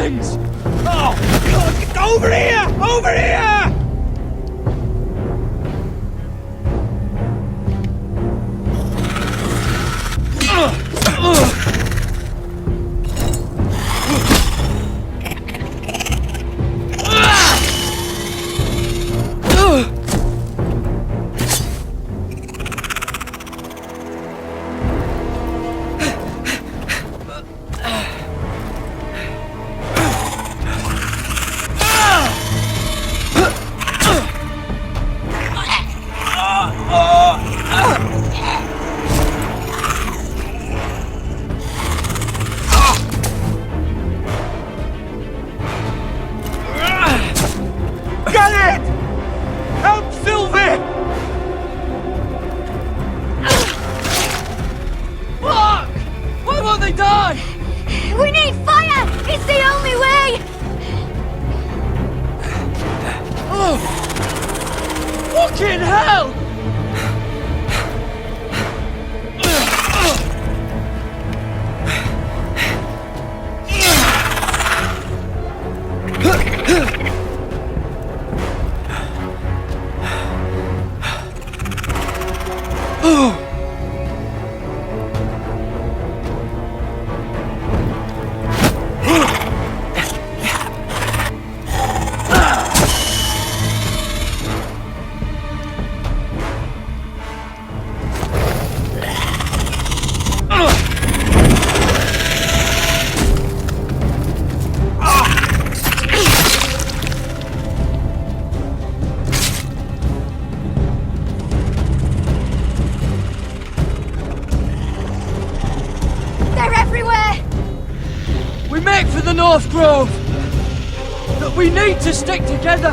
things! Oh, God! Over here! Over here! Fucking hell! North Grove! That we need to stick together!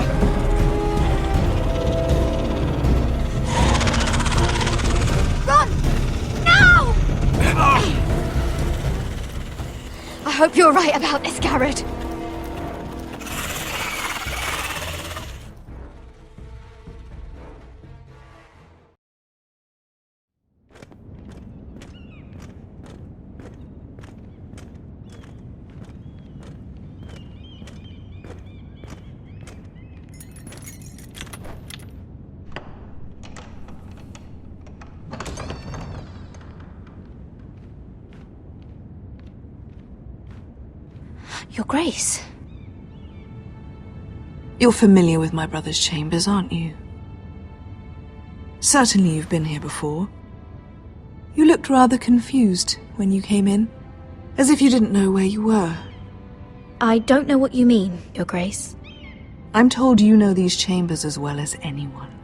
Run! Now! I hope you're right about this, Garrett. Your Grace. You're familiar with my brother's chambers, aren't you? Certainly you've been here before. You looked rather confused when you came in, as if you didn't know where you were. I don't know what you mean, Your Grace. I'm told you know these chambers as well as anyone.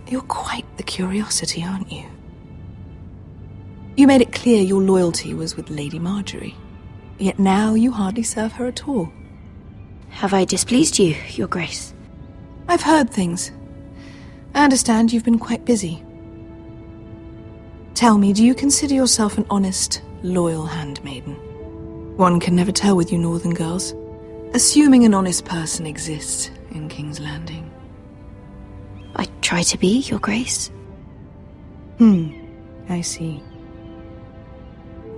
You're quite the curiosity, aren't you? You made it clear your loyalty was with Lady Marjorie. Yet now you hardly serve her at all. Have I displeased you, Your Grace? I've heard things. I understand you've been quite busy. Tell me, do you consider yourself an honest, loyal handmaiden? One can never tell with you northern girls. Assuming an honest person exists in King's Landing. I try to be, Your Grace. I see.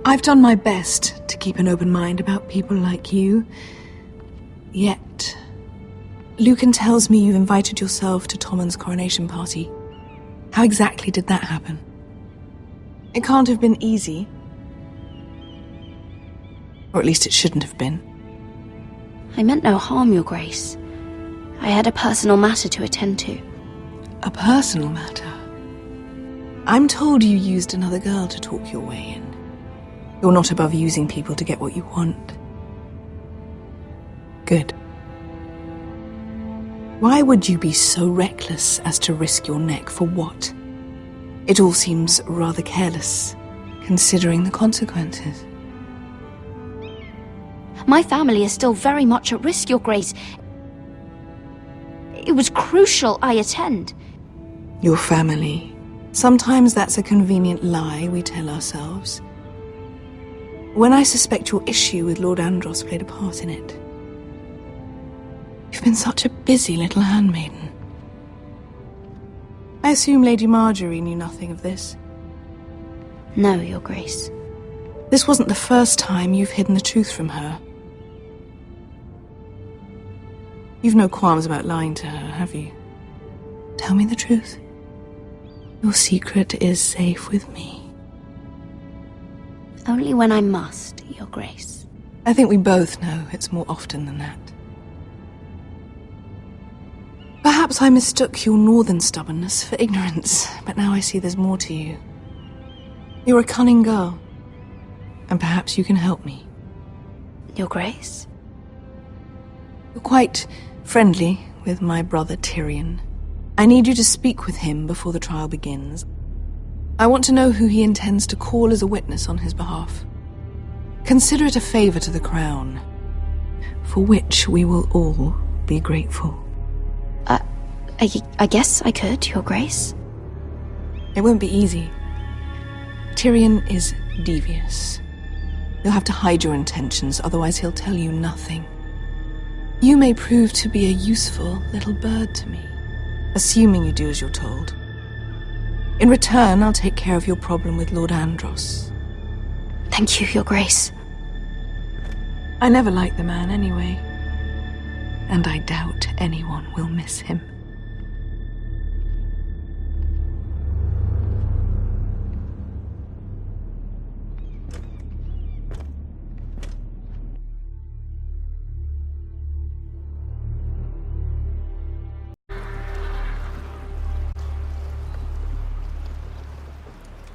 I've done my best to keep an open mind about people like you. Yet, Lucan tells me you invited yourself to Tommen's coronation party. How exactly did that happen? It can't have been easy. Or at least it shouldn't have been. I meant no harm, Your Grace. I had a personal matter to attend to. A personal matter? I'm told you used another girl to talk your way in. You're not above using people to get what you want. Good. Why would you be so reckless as to risk your neck for what? It all seems rather careless, considering the consequences. My family is still very much at risk, Your Grace. It was crucial I attend. Your family. Sometimes that's a convenient lie we tell ourselves. When I suspect your issue with Lord Andros played a part in it. You've been such a busy little handmaiden. I assume Lady Marjorie knew nothing of this. No, Your Grace. This wasn't the first time you've hidden the truth from her, You've no qualms about lying to her, have you? Tell me the truth. Your secret is safe with me. Only when I must, Your Grace. I think we both know it's more often than that. Perhaps I mistook your northern stubbornness for ignorance, but now I see there's more to you. You're a cunning girl, and perhaps you can help me. Your Grace? You're quite friendly with my brother Tyrion. I need you to speak with him before the trial begins. I want to know who he intends to call as a witness on his behalf. Consider it a favor to the crown, for which we will all be grateful. I guess I could, Your Grace. It won't be easy. Tyrion is devious. You'll have to hide your intentions, otherwise he'll tell you nothing. You may prove to be a useful little bird to me, assuming you do as you're told. In return, I'll take care of your problem with Lord Andros. Thank you, Your Grace. I never liked the man anyway, and I doubt anyone will miss him.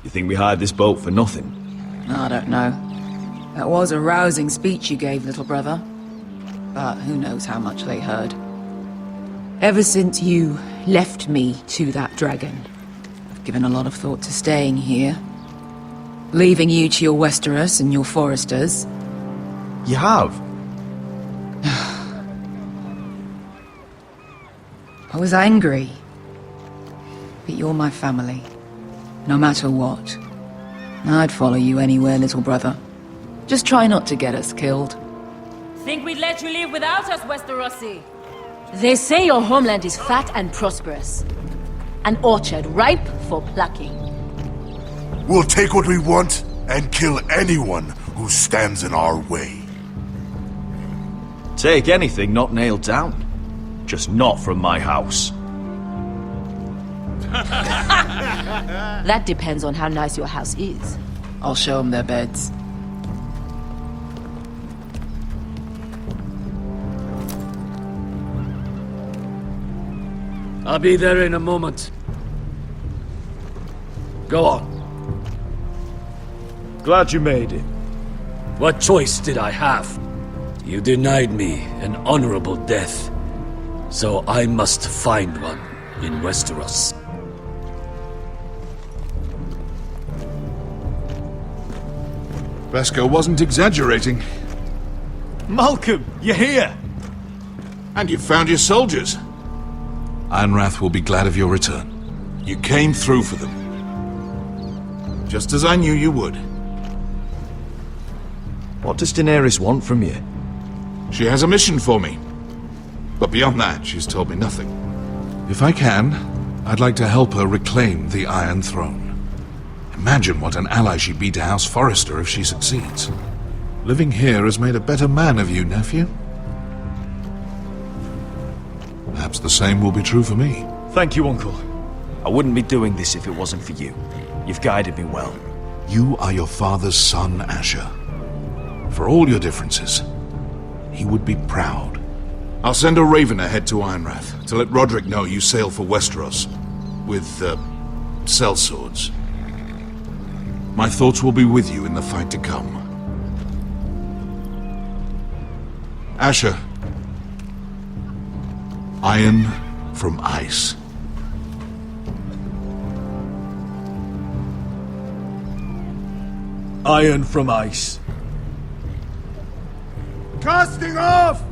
You think we hired this boat for nothing? I don't know. That was a rousing speech you gave, little brother. But who knows how much they heard. Ever since you left me to that dragon, I've given a lot of thought to staying here. Leaving you to your Westeros and your foresters. You have? I was angry. But you're my family. No matter what. I'd follow you anywhere, little brother. Just try not to get us killed. Think we'd let you leave without us, Westerosi? They say your homeland is fat and prosperous. An orchard ripe for plucking. We'll take what we want and kill anyone who stands in our way. Take anything not nailed down. Just not from my house. That depends on how nice your house is. I'll show them their beds. I'll be there in a moment. Go on. Glad you made it. What choice did I have? You denied me an honorable death, so I must find one in Westeros. Vasco wasn't exaggerating. Malcolm, you're here! And you've found your soldiers. Ironrath will be glad of your return. You came through for them. Just as I knew you would. What does Daenerys want from you? She has a mission for me. But beyond that, she's told me nothing. If I can, I'd like to help her reclaim the Iron Throne. Imagine what an ally she'd be to House Forrester if she succeeds. Living here has made a better man of you, nephew. Perhaps the same will be true for me. Thank you, Uncle. I wouldn't be doing this if it wasn't for you. You've guided me well. You are your father's son, Asher. For all your differences, he would be proud. I'll send a raven ahead to Ironrath to let Roderick know you sail for Westeros with, sellswords. My thoughts will be with you in the fight to come. Asher. Iron from ice. Iron from ice. Casting off!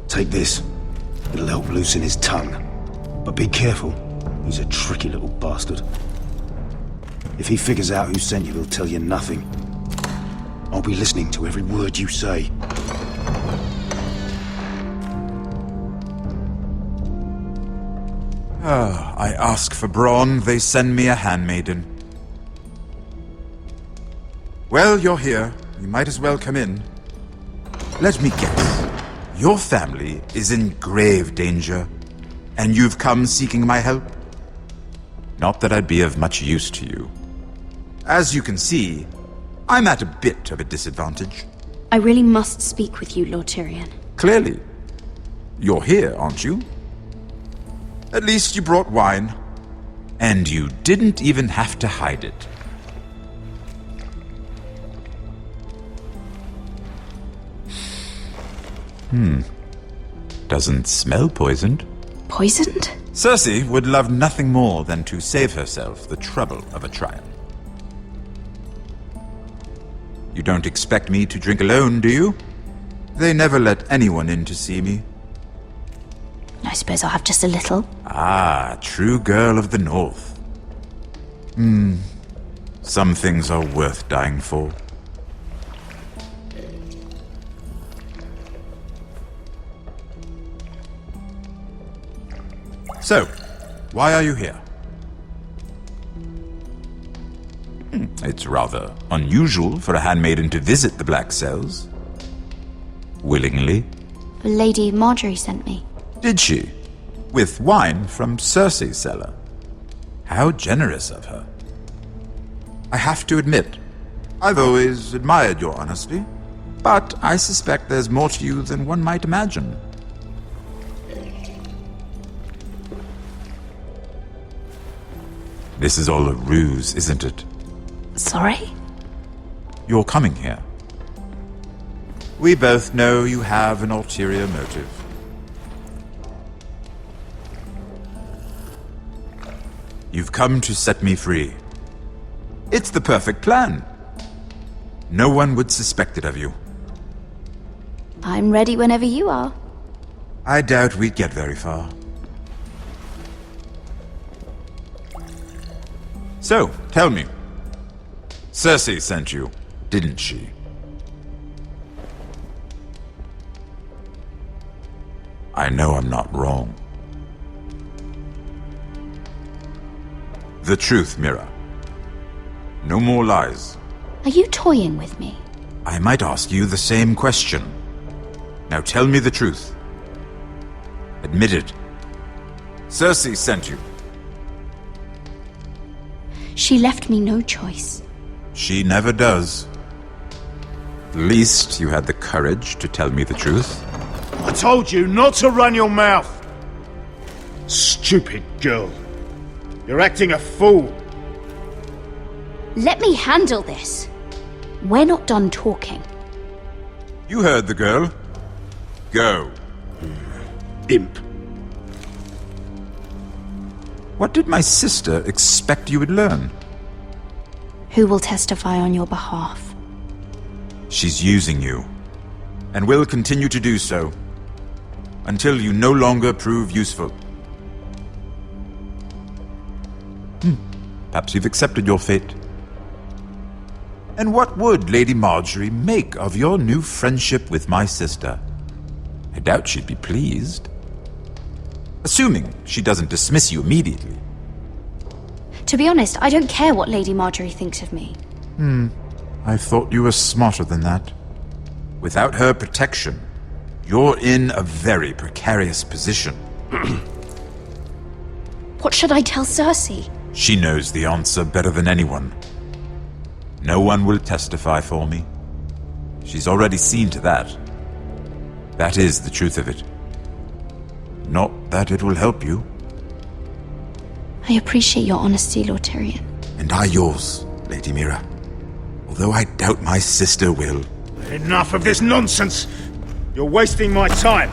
Take this. It'll help loosen his tongue. But be careful. He's a tricky little bastard. If he figures out who sent you, he'll tell you nothing. I'll be listening to every word you say. I ask for brawn, they send me a handmaiden. Well, you're here. You might as well come in. Let me guess. Your family is in grave danger, and you've come seeking my help? Not that I'd be of much use to you. As you can see, I'm at a bit of a disadvantage. I really must speak with you, Lord Tyrion. Clearly. You're here, aren't you? At least you brought wine. And you didn't even have to hide it. Doesn't smell poisoned. Poisoned? Cersei would love nothing more than to save herself the trouble of a trial. You don't expect me to drink alone, do you? They never let anyone in to see me. I suppose I'll have just a little. Ah, true girl of the North. Some things are worth dying for. So, why are you here? It's rather unusual for a handmaiden to visit the Black Cells. Willingly. Lady Marjorie sent me. Did she? With wine from Cersei's cellar. How generous of her. I have to admit, I've always admired your honesty, but I suspect there's more to you than one might imagine. This is all a ruse, isn't it? Sorry? You're coming here. We both know you have an ulterior motive. You've come to set me free. It's the perfect plan. No one would suspect it of you. I'm ready whenever you are. I doubt we'd get very far. So, tell me. Cersei sent you, didn't she? I know I'm not wrong. The truth, Mira. No more lies. Are you toying with me? I might ask you the same question. Now tell me the truth. Admit it. Cersei sent you. She left me no choice. She never does. At least you had the courage to tell me the truth. I told you not to run your mouth! Stupid girl. You're acting a fool. Let me handle this. We're not done talking. You heard the girl. Go. Imp. What did my sister expect you would learn? Who will testify on your behalf? She's using you, and will continue to do so, until you no longer prove useful. Perhaps you've accepted your fate. And what would Lady Marjorie make of your new friendship with my sister? I doubt she'd be pleased. Assuming she doesn't dismiss you immediately. To be honest, I don't care what Lady Marjorie thinks of me. I thought you were smarter than that. Without her protection, you're in a very precarious position. What should I tell Cersei? She knows the answer better than anyone. No one will testify for me. She's already seen to that. That is the truth of it. Not that it will help you. I appreciate your honesty, Lord Tyrion. And I yours, Lady Mira. Although I doubt my sister will. Enough of this nonsense! You're wasting my time!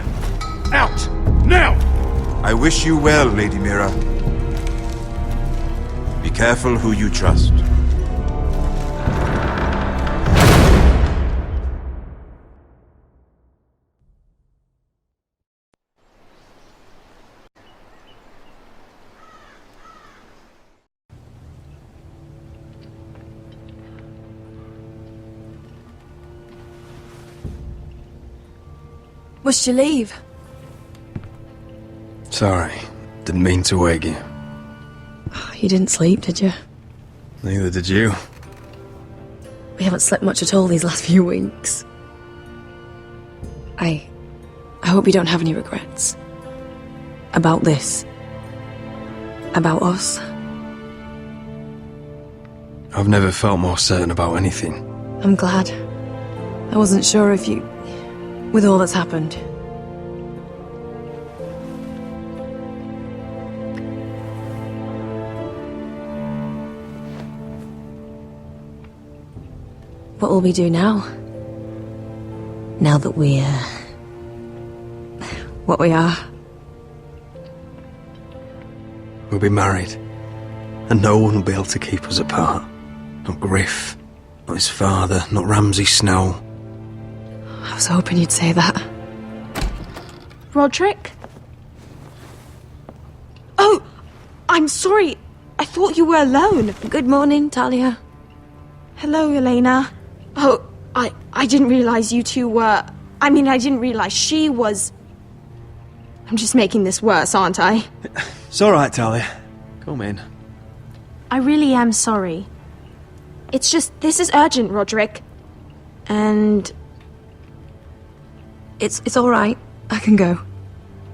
Out! Now! I wish you well, Lady Mira. Be careful who you trust. What's your leave? Sorry, didn't mean to wake you. You didn't sleep, did you? Neither did you. We haven't slept much at all these last few weeks. I hope you don't have any regrets. About this. About us. I've never felt more certain about anything. I'm glad. I wasn't sure if you... with all that's happened. What will we do now? Now that we're... what we are? We'll be married. And no one will be able to keep us apart. Not Griff, not his father, not Ramsay Snow. I was hoping you'd say that. Roderick? Oh! I'm sorry. I thought you were alone. Good morning, Talia. Hello, Elena. Oh, I didn't realize you two were... I mean, I didn't realize she was... I'm just making this worse, aren't I? It's alright, Talia. Come in. I really am sorry. It's just, this is urgent, Roderick. And... It's alright. I can go.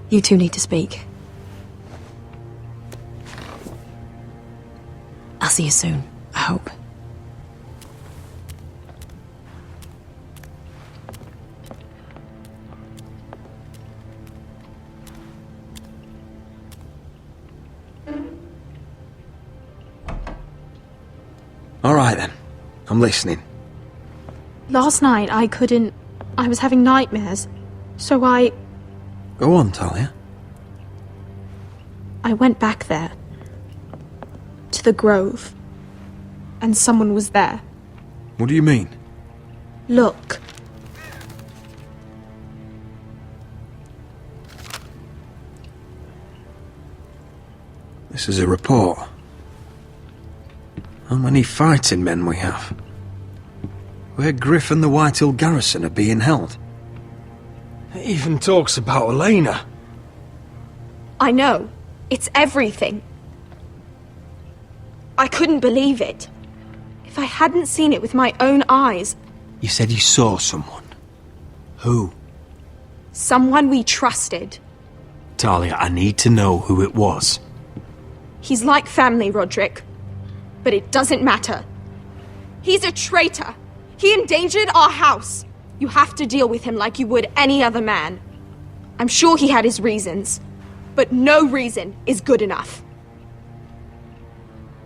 You two need to speak. I'll see you soon, I hope. Alright then. I'm listening. Last night, I was having nightmares. So I Go on, Talia. went back there. To the grove. And someone was there. What do you mean? Look. This is a report. How many fighting men we have? Where Griff and the Whitehill garrison are being held. It even talks about Elena. I know. It's everything. I couldn't believe it. If I hadn't seen it with my own eyes... You said you saw someone. Who? Someone we trusted. Talia, I need to know who it was. He's like family, Roderick. But it doesn't matter. He's a traitor. He endangered our house. You have to deal with him like you would any other man. I'm sure he had his reasons. But no reason is good enough.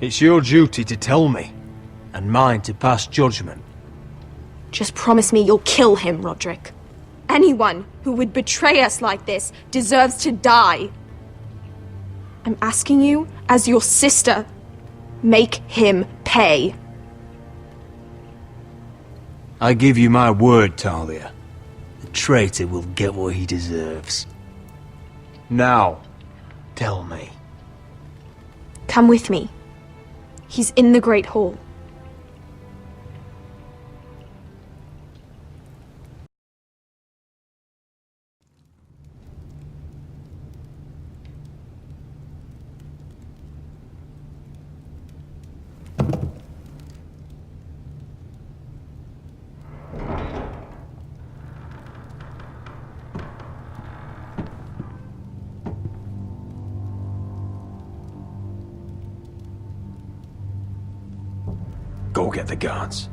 It's your duty to tell me, and mine to pass judgment. Just promise me you'll kill him, Roderick. Anyone who would betray us like this deserves to die. I'm asking you, as your sister, make him pay. I give you my word, Talia. The traitor will get what he deserves. Now, tell me. Come with me. He's in the Great Hall. Go get the guards.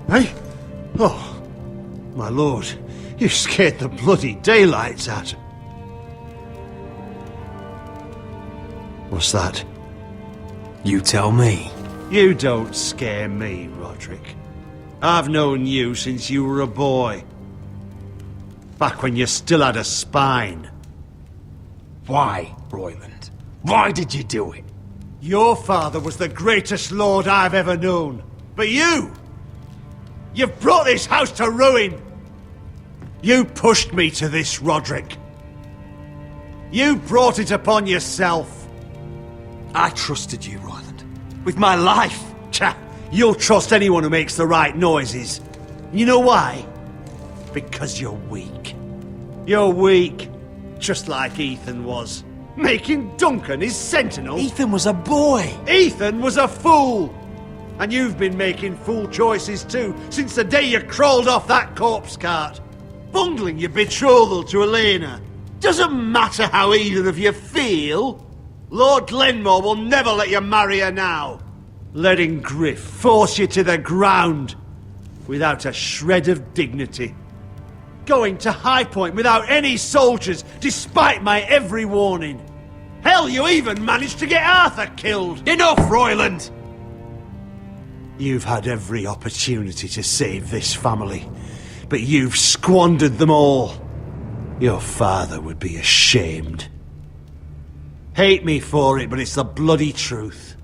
Hey? Oh, my lord, you scared the bloody daylights out. What's that? You tell me. You don't scare me, Roderick. I've known you since you were a boy. Back when you still had a spine. Why, Royland? Why did you do it? Your father was the greatest lord I've ever known. But you've brought this house to ruin. You pushed me to this, Roderick. You brought it upon yourself. I trusted you, Royland. With my life. Cha! You'll trust anyone who makes the right noises. You know why? Because you're weak. You're weak. Just like Ethan was. Making Duncan his sentinel. Ethan was a boy. Ethan was a fool. And you've been making fool choices too, since the day you crawled off that corpse cart. Bungling your betrothal to Elena. Doesn't matter how either of you feel. Lord Glenmore will never let you marry her now. Letting Griff force you to the ground without a shred of dignity. Going to High Point without any soldiers, despite my every warning. Hell, you even managed to get Arthur killed. Enough, Royland! You've had every opportunity to save this family, but you've squandered them all. Your father would be ashamed. Hate me for it, but it's the bloody truth.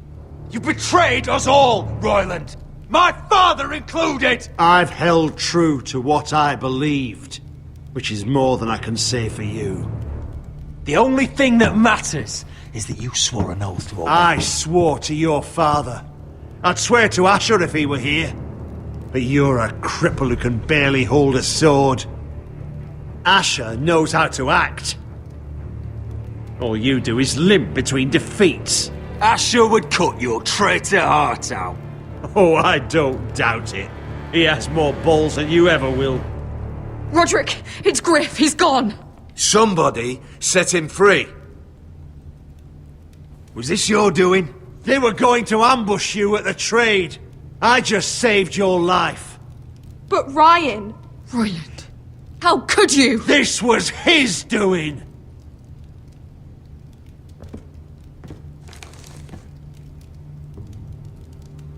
You betrayed us all, Royland! My father included! I've held true to what I believed, which is more than I can say for you. The only thing that matters is that you swore an oath to obey. I swore to your father. I'd swear to Asher if he were here. But you're a cripple who can barely hold a sword. Asher knows how to act. All you do is limp between defeats. Asher would cut your traitor heart out. Oh, I don't doubt it. He has more balls than you ever will. Roderick, it's Griff. He's gone. Somebody set him free. Was this your doing? They were going to ambush you at the trade. I just saved your life. But Ryan... Royland, how could you? This was his doing.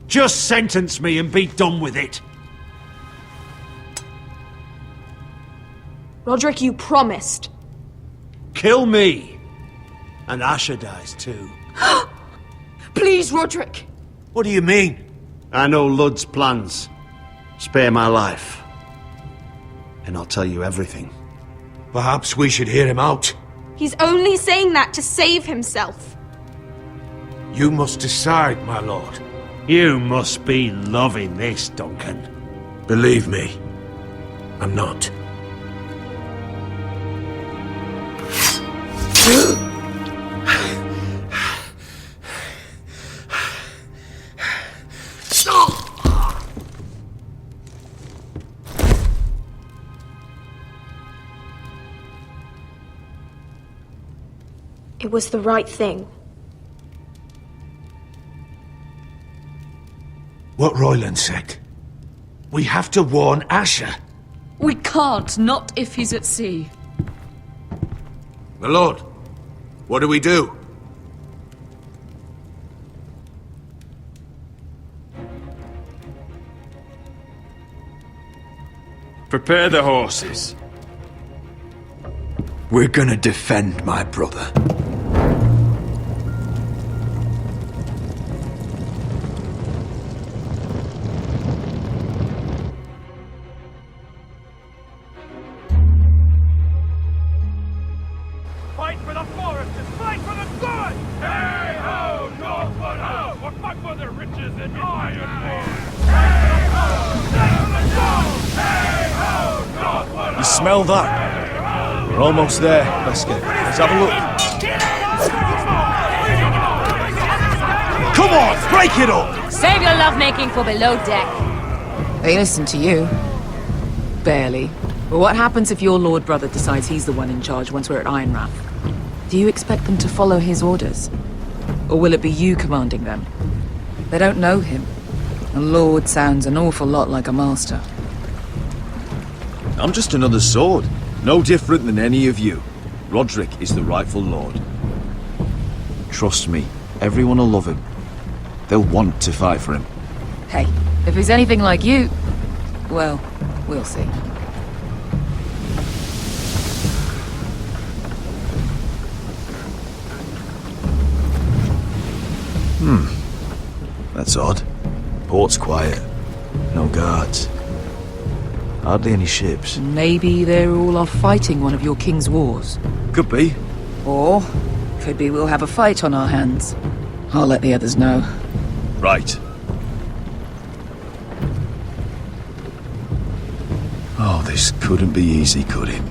Just sentence me and be done with it. Roderick, you promised. Kill me. And Asher dies too. Please, Roderick. What do you mean? I know Lud's plans. Spare my life. And I'll tell you everything. Perhaps we should hear him out. He's only saying that to save himself. You must decide, my lord. You must be loving this, Duncan. Believe me, I'm not. It was the right thing. What Royland said. We have to warn Asher. We can't, not if he's at sea. My lord, what do we do? Prepare the horses. We're gonna defend my brother. Fight for the foresters! Fight for the good! Hey-ho, Northwood, ho! Or fight for the riches and ironwood! Hey-ho, stand for the gold! Hey-ho, Northwood, ho! You smell that? We're almost there, Beskett. Let's have a look. Come on, break it up! Save your lovemaking for below deck. They listen to you. Barely. But what happens if your lord brother decides he's the one in charge once we're at Ironrath? Do you expect them to follow his orders? Or will it be you commanding them? They don't know him. A lord sounds an awful lot like a master. I'm just another sword. No different than any of you. Roderick is the rightful lord. Trust me, everyone will love him. They'll want to fight for him. Hey, if he's anything like you, well, we'll see. That's odd. Port's quiet. No guards. Hardly any ships. Maybe they're all off fighting one of your king's wars. Could be. Or, could be we'll have a fight on our hands. I'll let the others know. Right. Oh, this couldn't be easy, could it?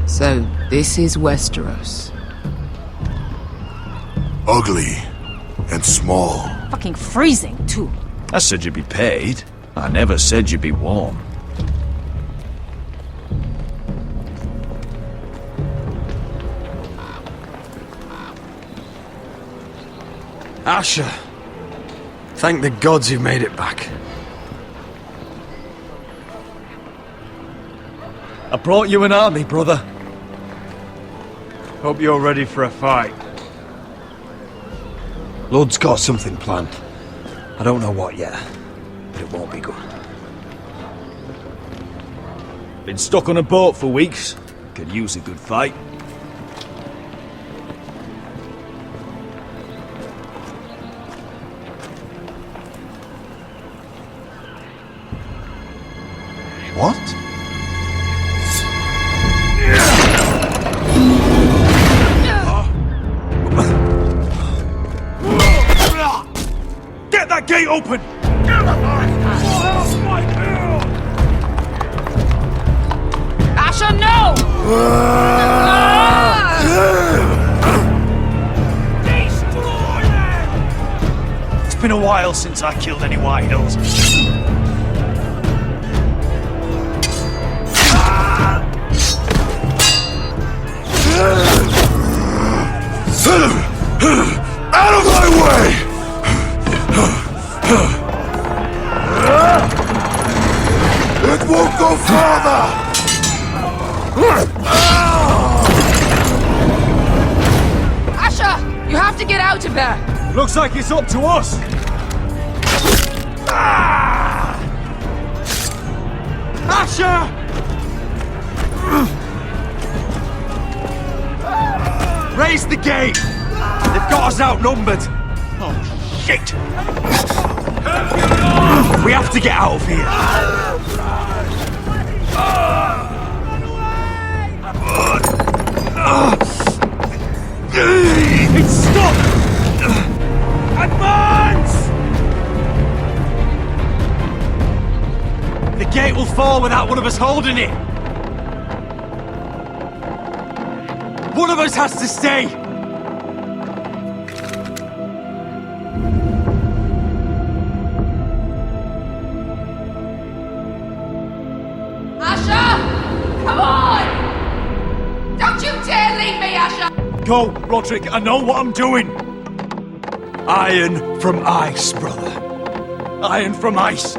So, this is Westeros. Ugly and small. Fucking freezing, too. I said you'd be paid. I never said you'd be warm. Asher. Thank the gods you've made it back. I brought you an army, brother. Hope you're ready for a fight. Lord's got something planned. I don't know what yet, but it won't be good. Been stuck on a boat for weeks. Could use a good fight. What? Get that gate open! Asher, no! It's been a while since I killed any White Hills. Out of my way! It won't go farther! Asher! You have to get out of there! Looks like it's up to us. Asher! Raise the gate! They've got us outnumbered! Oh, shit! We have to get out of here! It's stuck! Advance! The gate will fall without one of us holding it! One of us has to stay! Asher! Come on! Don't you dare leave me, Asher! Go, Roderick, I know what I'm doing! Iron from ice, brother. Iron from ice.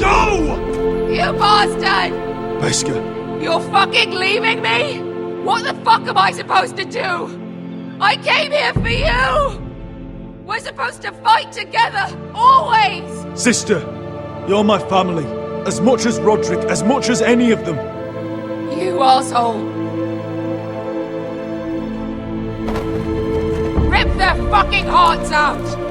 Go! You bastard! Wesker. You're fucking leaving me? What the fuck am I supposed to do? I came here for you! We're supposed to fight together, always! Sister, you're my family. As much as Roderick, as much as any of them. You asshole! Rip their fucking hearts out!